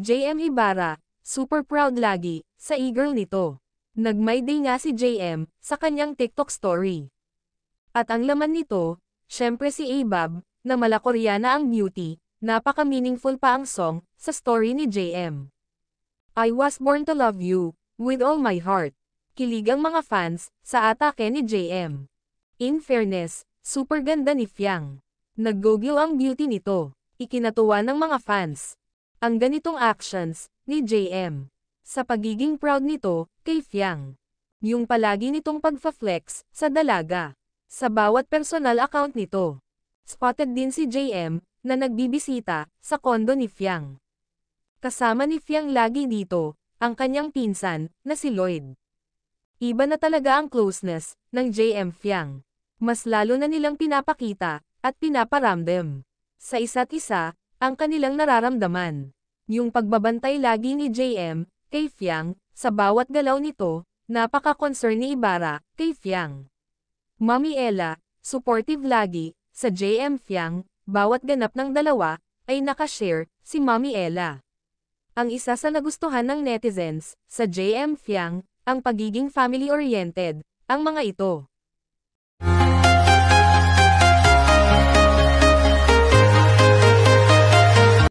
JM Ibarra, super proud lagi, sa e-girl nito. Nag-my day nga si JM, sa kanyang TikTok story. At ang laman nito, syempre si Abab, na mala-Koreana ang beauty, napaka-meaningful pa ang song, sa story ni JM. I was born to love you, with all my heart. Kilig ang mga fans, sa atake ni JM. In fairness, super ganda ni Fiang. Nag-go-glow ang beauty nito, ikinatuwa ng mga fans. Ang ganitong actions, ni JM. Sa pagiging proud nito, kay Fiang. Yung palagi nitong pagfa-flex, sa dalaga. Sa bawat personal account nito. Spotted din si JM, na nagbibisita, sa kondo ni Fiang. Kasama ni Fiang lagi dito, ang kanyang pinsan, na si Lloyd. Iba na talaga ang closeness, ng JM Fiang. Mas lalo na nilang pinapakita, at pinaparamdam. Sa isa't isa, ang kanilang nararamdaman. Yung pagbabantay lagi ni JM, kay Fiang, sa bawat galaw nito, napaka-concern ni Ibarra, kay Fiang. Mommy Ella, supportive lagi, sa JM Fiang, bawat ganap ng dalawa, ay nakashare, si Mommy Ella. Ang isa sa nagustuhan ng netizens, sa JM Fiang, ang pagiging family-oriented, ang mga ito.